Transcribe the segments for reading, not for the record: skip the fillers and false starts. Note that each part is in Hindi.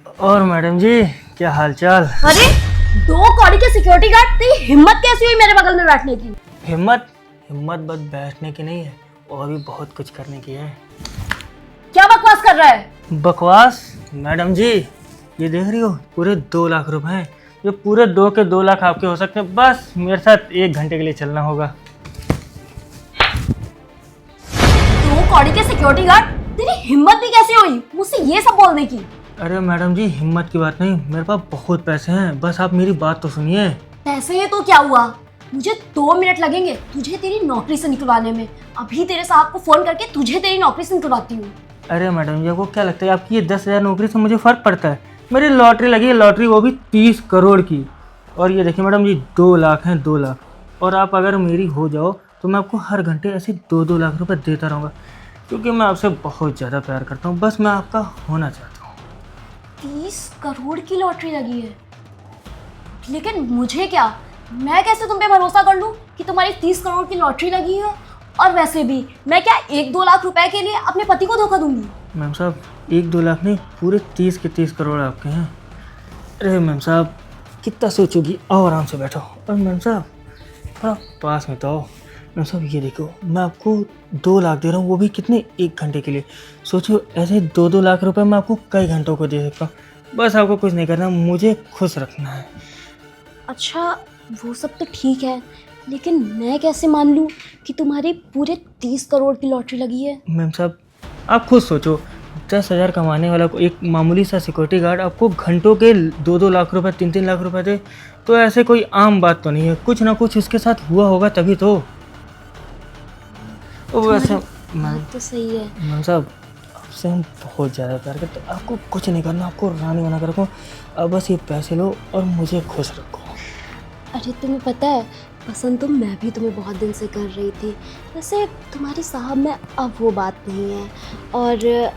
और मैडम जी, क्या हालचाल? अरे, 2 कौड़ी के सिक्योरिटी गार्ड, तेरी हिम्मत कैसी हुई मेरे बगल में बैठने की? हिम्मत हिम्मत बस बैठने की नहीं है, और भी बहुत कुछ करने की है। क्या बकवास कर रहा है? बकवास? मैडम जी, ये देख रही हो, पूरे 2 लाख रुपए हैं। ये पूरे 2 आपके हो सकते हैं। बस मेरे साथ 1 घंटे के लिए चलना होगा। 2 कौड़ी के सिक्योरिटी गार्ड, तेरी हिम्मत भी कैसी हुई मुझसे ये सब बोलने की? अरे मैडम जी, हिम्मत की बात नहीं, मेरे पास बहुत पैसे हैं। बस आप मेरी बात तो सुनिए। पैसे है तो क्या हुआ? मुझे 2 मिनट लगेंगे तुझे तेरी नौकरी से निकलवाने में। अभी तेरे साहब को फोन करके तुझे तेरी नौकरी से निकलवाती हूँ। अरे मैडम जी, आपको क्या लगता है आपकी ये 10,000 नौकरी से मुझे फ़र्क पड़ता है? मेरी लॉटरी लगी है, लॉटरी वो भी 30 करोड़ की। और ये देखिए मैडम जी, 2 लाख हैं, 2 लाख। और आप अगर मेरी हो जाओ तो मैं आपको हर घंटे ऐसे 2-2 लाख रुपए देता रहूँगा, क्योंकि मैं आपसे बहुत ज़्यादा प्यार करता हूँ। बस मैं आपका होना चाहता हूँ। 30 करोड़ की लॉटरी लगी है, लेकिन मुझे क्या? मैं कैसे तुम पे भरोसा कर लूं कि तुम्हारी 30 करोड़ की लॉटरी लगी है? और वैसे भी मैं क्या 1-2 लाख रुपए के लिए अपने पति को धोखा दूंगी? मैम साहब, 1-2 लाख नहीं, पूरे 30 के 30 करोड़ आपके हैं। अरे मैम साहब, कितना सोचोगी? आओ आराम से बैठो। और मैम साहब, थोड़ा पास में तो आओ। मैम साहब, ये देखो, मैं आपको 2 लाख दे रहा हूँ, वो भी कितने? 1 घंटे के लिए। सोचो, ऐसे 2-2 लाख रुपए मैं आपको कई घंटों को दे सकता हूँ। बस आपको कुछ नहीं करना, मुझे खुश रखना है। अच्छा, वो सब तो ठीक है, लेकिन मैं कैसे मान लूं कि तुम्हारी पूरे 30 करोड़ की लॉटरी लगी है? मैम साहब, आप खुद सोचो, 10,000 कमाने वाला को एक मामूली सा सिक्योरिटी गार्ड आपको घंटों के 2-2 लाख रुपए, 3-3 लाख रुपए दे, तो ऐसे कोई आम बात तो नहीं है। कुछ ना कुछ उसके साथ हुआ होगा तभी तो। वैसे बात तो सही है। मैम साहब, आपसे हम बहुत ज़्यादा प्यार करते हैं। आपको कुछ नहीं करना, आपको रानी बना कर रखो। अब बस ये पैसे लो और मुझे खुश रखो। अरे तुम्हें पता है, पसंद तो मैं भी तुम्हें बहुत दिन से कर रही थी। वैसे तुम्हारे साहब में अब वो बात नहीं है, और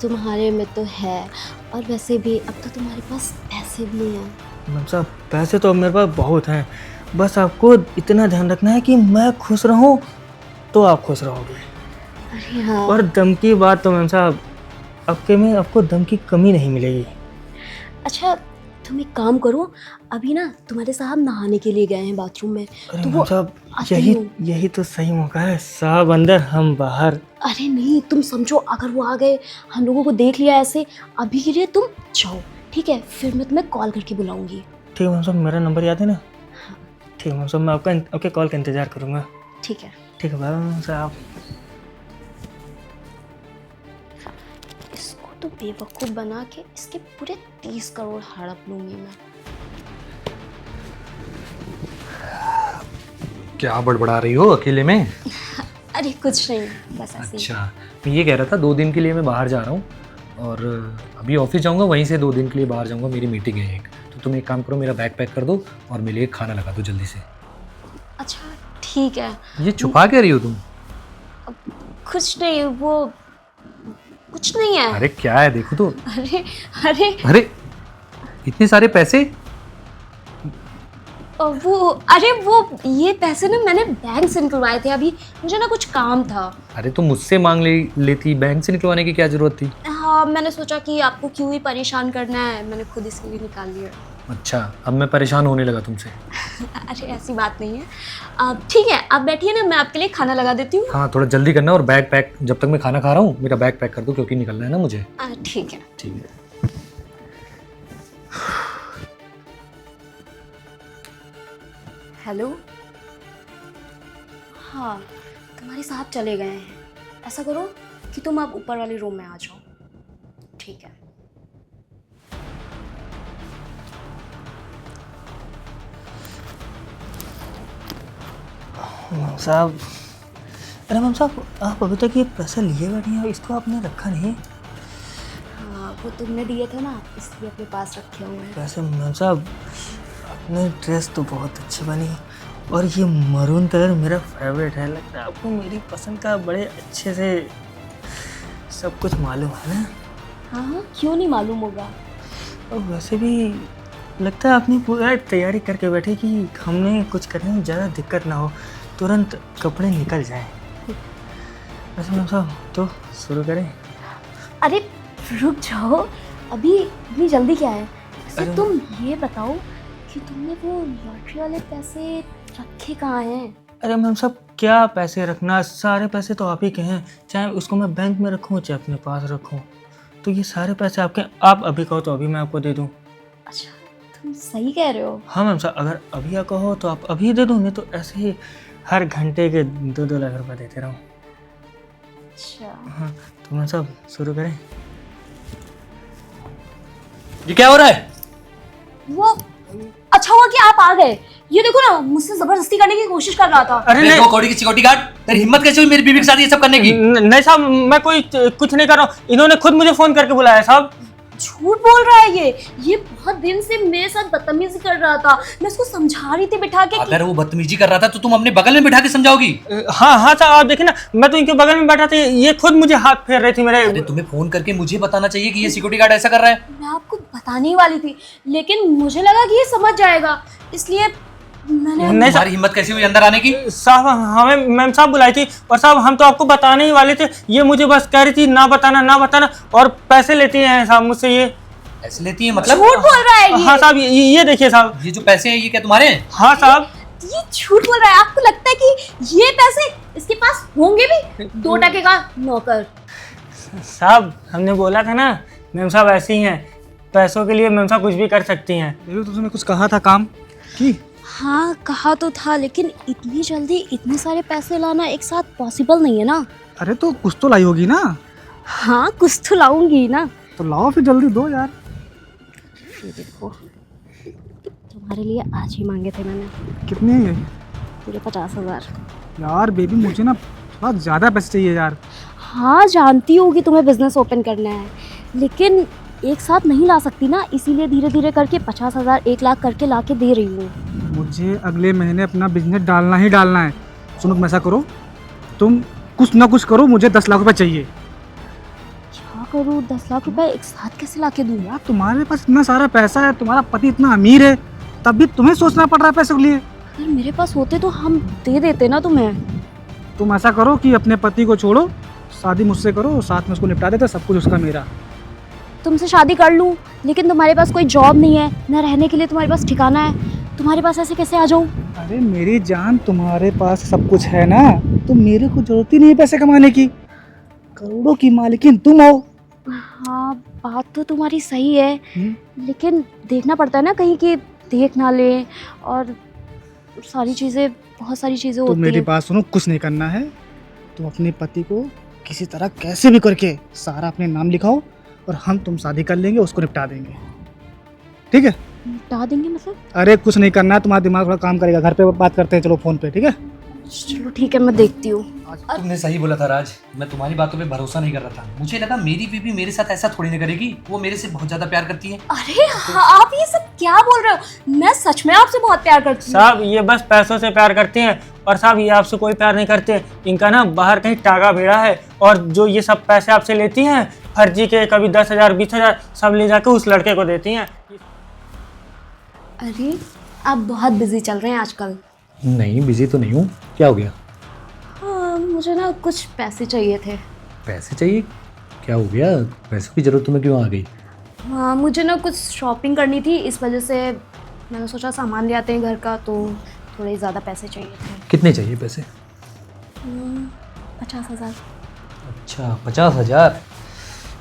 तुम्हारे में तो है। और वैसे भी अब तो तुम्हारे पास पैसे भी हैं। मैम साहब, पैसे तो अब मेरे पास बहुत हैं। बस आपको इतना ध्यान रखना है कि मैं खुश रहूं तो आप खुश रहोगे। अरे हाँ। और दम की बात तो मैम साहब, आपके में आपको दम की कमी नहीं मिलेगी। अच्छा, तुम एक काम करो, अभी ना तुम्हारे साहब नहाने के लिए गए हैं बाथरूम में, अरे तो मैम वो साहब, आते यही ही यही तो सही मौका है। साहब अंदर, हम बाहर। अरे नहीं, तुम समझो, अगर वो आ गए, हम लोगों को देख लिया ऐसे, अभी के लिए तुम जाओ, ठीक है? फिर मैं तुम्हें कॉल करके बुलाऊंगी। ठीक है मैम साहब, मेरा नंबर याद है ना? ठीक है मैम साहब, मैं आपके कॉल का इंतज़ार करूँगा। ठीक है। ठीक है बाय मैम साहब। इसको तो बेवकूफ़ बना के इसके पूरे 30 करोड़ हड़प लूंगी मैं। क्या बड़बड़ा रही हो अकेले में? अरे कुछ नहीं, बस ऐसे ही। अच्छा, मैं ये कह रहा था 2 दिन के लिए मैं बाहर जा रहा हूँ, और अभी ऑफिस जाऊँगा, वहीं से 2 दिन के लिए बाहर जाऊँगा, मेरी मीटिंग है एक। तो तुम एक काम करो, मेरा बैग पैक कर दो और मेरे लिए खाना लगा दो जल्दी से। अच्छा ठीक है। ये छुपा क्या रही हो तुम? कुछ नहीं, वो कुछ नहीं है। अरे क्या है, देखो तो। अरे अरे अरे इतने सारे पैसे? वो ये पैसे ना मैंने बैंक से निकलवाए थे। अभी मुझे ना कुछ काम था। अरे तो मुझसे मांग लेती, बैंक से निकलवाने की क्या जरूरत थी? हाँ, मैंने सोचा कि आपको क्यों ही परेशान करना है, मैंने खुद इसके लिए निकाल लिया। अच्छा, अब मैं परेशान होने लगा तुमसे। अरे ऐसी बात नहीं है। ठीक है, आप बैठिए ना, मैं आपके लिए खाना लगा देती हूँ। हाँ, थोड़ा जल्दी करना, और बैग पैक, जब तक मैं खाना खा रहा हूँ मेरा बैग पैक कर दो, क्योंकि निकलना है ना मुझे। ठीक है। ठीक है। हेलो। हाँ, तुम्हारे साहब चले गए हैं। ऐसा करो कि तुम अब ऊपर वाले रूम में आ जाओ। ठीक है। मैम साहब, अरे मैम साहब, आप अभी तक ये पैसा लिए बैठी हैं, इसको आपने रखा नहीं। हाँ, वो तुमने दिए थे ना, इसलिए अपने पास रखे हुए हैं। वैसे मैम साहब, आपने ड्रेस तो बहुत अच्छी बनी, और ये मरून कलर मेरा फेवरेट है। लगता है आपको मेरी पसंद का बड़े अच्छे से सब कुछ मालूम है ना? हाँ हाँ, क्यों नहीं मालूम होगा। और वैसे भी लगता है आपने पूरा तैयारी करके बैठे कि हमने कुछ करने में ज़्यादा दिक्कत ना हो, तुरंत कपड़े निकल जाएं। वैसे मैम साहब, तो शुरू करें? अरे रुक जाओ, अभी इतनी जल्दी क्या है? वैसे अरे- तुम ये बताओ कि तुमने वो लॉटरी वाले पैसे रखे कहाँ हैं? अरे मैम साहब, क्या पैसे रखना, सारे पैसे तो आप ही के हैं। चाहे उसको मैं बैंक में रखूँ चाहे अपने पास रखूँ, तो ये सारे पैसे आपके। आप अभी कहो तो अभी मैं आपको दे दूँ। अच्छा, तुम सही कह रहे हो। हाँ मैम साहब, अगर अभी आप कहो तो आप अभी दे दूँ, नहीं तो ऐसे ही हर घंटे के 2-2 लाख रुपए देते रहूँ। अच्छा, हाँ तो मैम साहब शुरू करें। ये क्या हो रहा है? वो अच्छा हुआ कि आप आ गए। ये देखो ना, मुझसे जबरदस्ती करने की कोशिश कर रहा था। अरे नहीं, 2 कौड़ी की सिक्योरिटी गार्ड, तेरी हिम्मत कैसे हुई मेरी बीवी के साथ ये सब करने की? नहीं साहब, मैं कोई कुछ नहीं कर रहा हूँ। इन्होंने खुद मुझे फोन करके बुलाया साहब। झूठ बोल रहा है ये बहुत दिन से मेरे साथ बदतमीजी कर रहा था। मैं उसको समझा रही थी बिठा के कि अगर वो बदतमीजी कर रहा था तो तुम अपने बगल में बिठा के समझाओगी? हाँ हाँ साहब, आप देखिए ना, मैं तो इनके बगल में बैठा था, ये खुद मुझे हाथ फेर रही थी मेरे। अरे तुम्हें फोन करके मुझे बताना चाहिए कि ये सिक्योरिटी गार्ड ऐसा कर रहा है। मैं आपको बताने ही वाली थी, लेकिन मुझे लगा कि ये समझ जाएगा, इसलिए मैंने नहीं साहब, तुम्हारी हिम्मत कैसी हुई अंदर आने की? साहब हमें मैम साहब बुलाई थी, और साहब हम तो आपको बताने ही वाले थे। ये मुझे बस कह रही थी ना बताना ना बताना, और पैसे लेती हैं साहब मुझसे ये। ऐसे लेती है मतलब? झूठ बोल रहा है ये। हाँ साहब, ये देखिए साहब। ये जो पैसे हैं ये क्या तुम्हारे हैं? हाँ साहब। ये झूठ बोल रहा है। आपको लगता है कि ये पैसे इसके पास होंगे भी? 2 टके का नौकर। साहब हमने बोला था ना, मैम साहब ऐसी ही हैं, पैसों के लिए मैम साहब कुछ भी कर सकती हैं। देखो तुमने कुछ कहा था काम की। हाँ कहा तो था, लेकिन इतनी जल्दी इतने सारे पैसे लाना एक साथ पॉसिबल नहीं है ना। अरे तो कुछ तो लाई होगी ना, हाँ कुछ तो लाऊंगी ना। तो लाओ फिर जल्दी दो यार। ये देखो, तुम्हारे लिए आज ही मांगे थे मैंने, कितने हैं ये? पूरे 50,000। यार बेबी मुझे ना थोड़ा ज़्यादा पैसे चाहिए यार। हाँ जानती होगी तुम्हें बिजनेस ओपन करना है, लेकिन एक साथ नहीं ला सकती ना, इसीलिए धीरे धीरे करके 50,000 1 लाख करके ला के दे रही हूँ। मुझे अगले महीने अपना बिजनेस डालना ही डालना है। सुनो तुम ऐसा करो, तुम कुछ ना कुछ करो, मुझे 10 लाख रुपए चाहिए। क्या करूँ? 10 लाख रुपए एक साथ कैसे ला के दूँ? यार तुम्हारे पास इतना सारा पैसा है, तुम्हारा पति इतना अमीर है, तब भी तुम्हें सोचना पड़ रहा है पैसों के लिए। अगर मेरे पास होते तो हम दे देते ना तुम्हें। तुम ऐसा करो कि अपने पति को छोड़ो, शादी मुझसे करो, साथ में उसको निपटा देते, सब कुछ उसका मेरा। तुमसे शादी कर लूँ, लेकिन तुम्हारे पास कोई जॉब नहीं है, न रहने के लिए तुम्हारे पास ठिकाना है, तुम्हारे पास ऐसे कैसे आ जाऊँ? अरे मेरी जान, तुम्हारे पास सब कुछ है ना, तो मेरे को जरूरत ही नहीं है पैसे कमाने की। करोड़ों की मालिकिन तुम हो। हाँ बात तो तुम्हारी सही है, हम्म। देखना पड़ता है ना कहीं कि देख ना ले, और सारी चीज़ें, बहुत सारी चीज़ें तो होती मेरी हैं। बात सुनो, कुछ नहीं करना है। तुम अपने पति को किसी तरह कैसे भी करके सारा अपने नाम लिखाओ, और हम तुम शादी कर लेंगे, उसको निपटा देंगे, ठीक है? निपटा देंगे मतलब? अरे कुछ नहीं करना है, तुम्हारा दिमाग थोड़ा काम करेगा। घर पे बात करते हैं, चलो फोन पे, ठीक है? चलो ठीक है, मैं देखती हूँ। तुमने सही बोला था राज, मैं तुम्हारी बातों पे भरोसा नहीं कर रहा था। मुझे लगा मेरी बीवी मेरे साथ ऐसा थोड़ी ना करेगी, वो मेरे से बहुत ज्यादा प्यार करती है। अरे हाँ, आप ये सब क्या बोल रहे हो? मैं सच में आपसे बहुत प्यार करती हूँ। साहब ये बस पैसों से प्यार करते हैं, और साहब ये आपसे कोई प्यार नहीं करते। इनका ना बाहर कहीं टागा भिड़ा है, और जो ये सब पैसे आपसे लेती हैं फर्जी के, कभी 10,000 20,000 सब ले जाके उस लड़के को देती हैं। अरे आप बहुत बिजी चल रहे हैं आजकल। नहीं बिजी तो नहीं हूँ, क्या हो गया? हाँ मुझे ना कुछ पैसे चाहिए थे। पैसे चाहिए? क्या हो गया? पैसों की जरूरत तुम्हें क्यों आ गई? हाँ मुझे ना कुछ शॉपिंग करनी थी, इस वजह से मैंने सोचा सामान ले आते हैं घर का, तो थोड़े ज़्यादा पैसे चाहिए थे। कितने चाहिए पैसे? 50,000। अच्छा 50,000,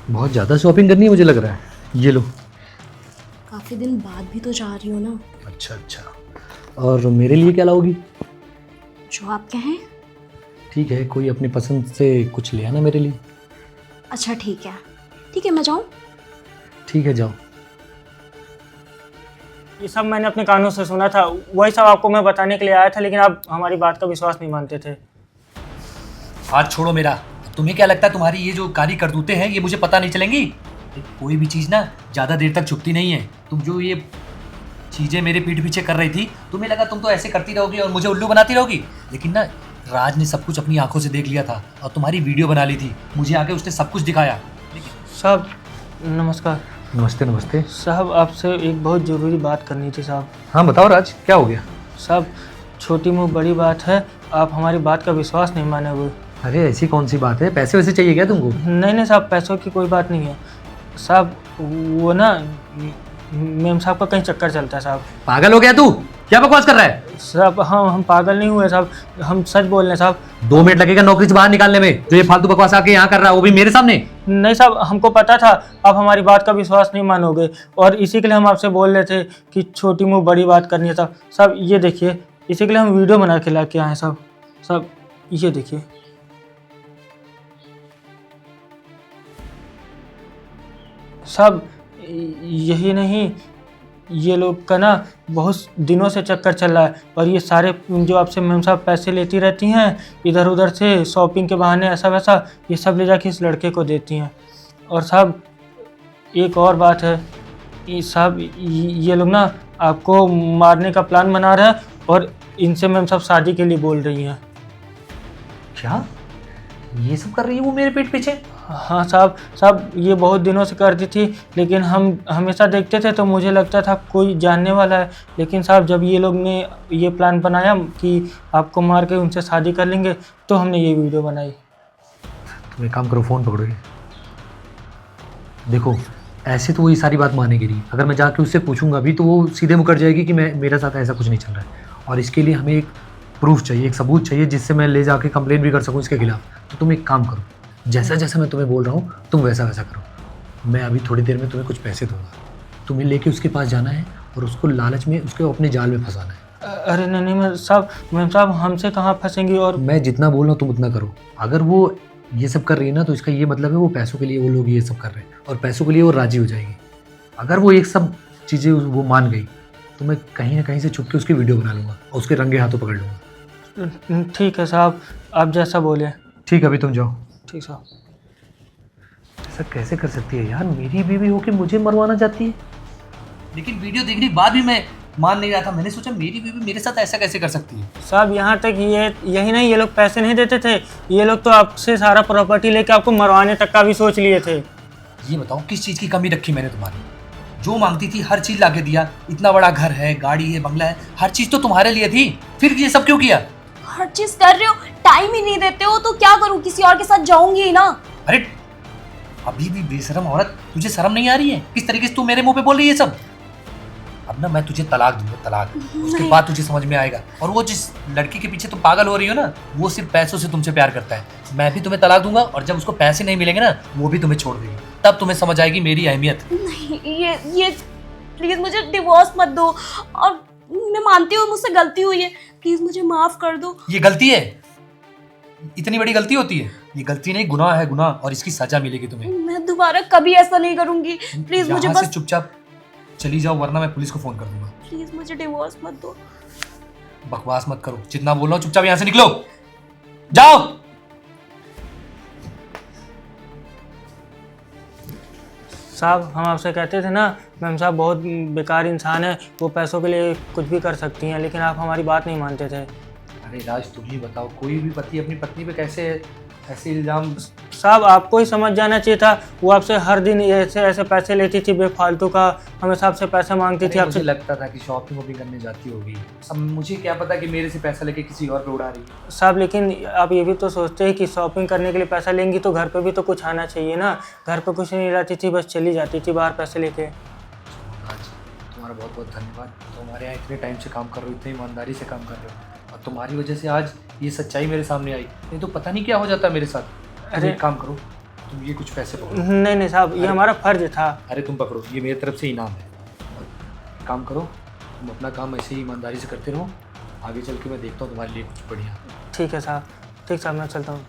बहुत ज़्यादा शॉपिंग करनी है मुझे लग रहा है। ये लो। काफ़ी दिन बाद भी तो जा रही हो ना। अच्छा अच्छा, और मेरे लिए क्या लाओगी? जो आप कहें। ठीक है, कोई अपनी पसंद से कुछ ले आना मेरे लिए। अच्छा ठीक है, मैं जाऊँ? ठीक है जाओ। ये सब मैंने अपने कानों से सुना था, वही सब आपको मैं बताने के लिए आया था, लेकिन आप हमारी बात का विश्वास नहीं मानते थे। हाथ छोड़ो मेरा। तुम्हें क्या लगता है तुम्हारी ये जो काली करतूतें हैं ये मुझे पता नहीं चलेंगी? कोई भी चीज़ ना ज़्यादा देर तक छुपती नहीं है। तुम जो ये चीज़ें मेरे पीठ पीछे कर रही थी, तुम्हें लगा तुम तो ऐसे करती रहोगी और मुझे उल्लू बनाती रहोगी, लेकिन ना राज ने सब कुछ अपनी आंखों से देख लिया था और तुम्हारी वीडियो बना ली थी। मुझे आके उसने सब कुछ दिखाया। साहब नमस्कार। नमस्ते नमस्ते। साहब आपसे एक बहुत ज़रूरी बात करनी थी साहब। हाँ बताओ राज, क्या हो गया? साहब छोटी मुँह बड़ी बात है, आप हमारी बात का विश्वास नहीं माने हुए। अरे ऐसी कौन सी बात है? पैसे वैसे चाहिए क्या तुमको? नहीं साहब, पैसों की कोई बात नहीं है। साहब वो ना मेम साहब का कहीं चक्कर चलता है साहब। पागल हो गया तू? क्या बकवास कर रहा है? साहब हम पागल नहीं हुए साहब, हम सच बोल रहे हैं साहब। 2 मिनट लगेगा नौकरी से बाहर निकालने में, जो ये फालतू बकवास आके यहाँ कर रहा है, वो भी मेरे सामने। नहीं साहब, हमको पता था आप हमारी बात का विश्वास नहीं मानोगे, और इसी के लिए हम आपसे बोल रहे थे कि छोटी मुँह बड़ी बात करनी है साहब। साहब ये देखिए, इसी के लिए हम वीडियो बना के ला के आए हैं साहब। साहब ये देखिए। साहब यही नहीं, ये लोग का ना बहुत दिनों से चक्कर चल रहा है, और ये सारे जो आपसे मैम साहब पैसे लेती रहती हैं इधर उधर से शॉपिंग के बहाने ऐसा वैसा, ये सब ले जाके इस लड़के को देती हैं। और साहब एक और बात है, साहब ये लोग ना आपको मारने का प्लान बना रहे हैं, और इनसे मैम साहब शादी के लिए बोल रही हैं। क्या ये सब कर रही है वो मेरे पीठ पीछे? हाँ साहब, साहब ये बहुत दिनों से करती थी, लेकिन हम हमेशा देखते थे तो मुझे लगता था कोई जानने वाला है, लेकिन साहब जब ये लोग ने ये प्लान बनाया कि आपको मार के उनसे शादी कर लेंगे, तो हमने ये वीडियो बनाई। तुम एक काम करो, फ़ोन पकड़ो ये। देखो ऐसे तो वो ये सारी बात मानेगी नहीं, अगर मैं जाके उससे पूछूंगा अभी तो वो सीधे मुकर जाएगी कि मेरे साथ ऐसा कुछ नहीं चल रहा है, और इसके लिए हमें एक प्रूफ चाहिए, एक सबूत चाहिए जिससे मैं ले जाके कंप्लेन भी कर सकूं इसके खिलाफ। तो तुम एक काम करो, जैसा जैसा मैं तुम्हें बोल रहा हूँ तुम वैसा वैसा करो। मैं अभी थोड़ी देर में तुम्हें कुछ पैसे दूंगा, तुम्हें लेके उसके पास जाना है और उसको लालच में उसके अपने जाल में फंसाना है। अरे नहीं नहीं मैम साहब हमसे कहाँ फंसेंगी, और मैं जितना बोल रहा हूँ तुम उतना करो। अगर वो ये सब कर रही है ना तो इसका ये मतलब है वो पैसों के लिए वो लोग ये सब कर रहे हैं, और पैसों के लिए वो राजी हो जाएगी। अगर वो एक सब चीज़ें वो मान गई तो मैं कहीं ना कहीं से छुप के उसकी वीडियो बना लूँगा और उसके रंगे हाथों पकड़ लूँगा। ठीक है साहब, आप जैसा बोले। ठीक है, अभी तुम जाओ। ठीक साहब। ऐसा कैसे कर सकती है यार, मेरी बीवी होके मुझे मरवाना चाहती है। लेकिन वीडियो देखने के बाद भी मैं मान नहीं रहा था, मैंने सोचा मेरी बीवी मेरे साथ ऐसा कैसे कर सकती है। साहब यहाँ तक यही नहीं, ये लोग पैसे नहीं देते थे, ये लोग तो आपसे सारा प्रॉपर्टी लेके आपको मरवाने तक का भी सोच लिए थे। ये बताओ किस चीज़ की कमी रखी मैंने तुम्हारी? जो मांगती थी हर चीज़ लाके दिया, इतना बड़ा घर है, गाड़ी है, बंगला है, हर चीज़ तो तुम्हारे लिए थी, फिर ये सब क्यों किया? हर चीज कर रहे हो, टाइम ही नहीं देते हो, तो क्या करूं, किसी और के साथ जाऊंगी ही ना। अरे अभी भी बेशरम औरत, तुझे शर्म नहीं आ रही है? किस तरीके से तू मेरे मुंह पे बोल रही है सब? अब ना मैं तुझे तलाक दूंगा, तलाक। उसके बाद तुझे समझ में आएगा। और वो जिस लड़की के पीछे तुम पागल हो रही हो ना, वो सिर्फ पैसों से तुमसे प्यार करता है। मैं भी तुम्हें तलाक दूंगा, और जब उसको पैसे नहीं मिलेंगे ना वो भी तुम्हें छोड़ देगी, तब तुम्हें समझ आएगी मेरी अहमियत। नहीं, ये प्लीज मुझे डिवोर्स मत दो, और मैं मानती हूँ मुझसे गलती हुई है, प्लीज मुझे माफ कर दो। ये गलती है? इतनी बड़ी गलती होती है? ये गलती नहीं, गुनाह है, गुनाह, और इसकी सजा मिलेगी तुम्हें। मैं दोबारा कभी ऐसा नहीं करूंगी, प्लीज मुझे यहाँ से बस चुपचाप चली जाओ, वरना मैं पुलिस को फोन कर दूंगा। प्लीज मुझे डिवोर्स मत दो। बकवास मत करो, जितना बोल रहा हूँ चुपचाप यहाँ से निकलो, जाओ। साहब हम आपसे कहते थे ना, मैम साहब बहुत बेकार इंसान है, वो पैसों के लिए कुछ भी कर सकती हैं, लेकिन आप हमारी बात नहीं मानते थे। अरे राज, तुम ही बताओ, कोई भी पति अपनी पत्नी पे कैसे ऐसे इल्जाम? साहब आपको ही समझ जाना चाहिए था, वो आपसे हर दिन ऐसे पैसे लेती थी बेफालतू का, हमेशा आपसे पैसे मांगती थी। आपसे मुझे लगता था कि शॉपिंग वॉपिंग करने जाती होगी, अब मुझे क्या पता कि मेरे से पैसा लेके किसी और पे उड़ा रही है। साहब लेकिन आप ये भी तो सोचते हैं कि शॉपिंग करने के लिए पैसा लेंगी तो घर पे भी तो कुछ आना चाहिए ना। घर पे कुछ नहीं रहती थी, बस चली जाती थी बाहर पैसे लेके। तुम्हारा बहुत बहुत धन्यवाद, तुम्हारे यहाँ इतने टाइम से काम कर रहे हो, इतनी ईमानदारी से काम कर रहे हो, और तुम्हारी वजह से आज ये सच्चाई मेरे सामने आई, नहीं तो पता नहीं क्या हो जाता मेरे साथ। अरे एक काम करो, तुम ये कुछ पैसे पकड़ो। नहीं साहब, ये हमारा फर्ज था। अरे तुम पकड़ो, ये मेरी तरफ से इनाम है। काम करो, तुम अपना काम ऐसे ही ईमानदारी से करते रहो, आगे चल के मैं देखता हूँ तुम्हारे लिए कुछ बढ़िया। ठीक है साहब, ठीक साहब, मैं चलता हूँ।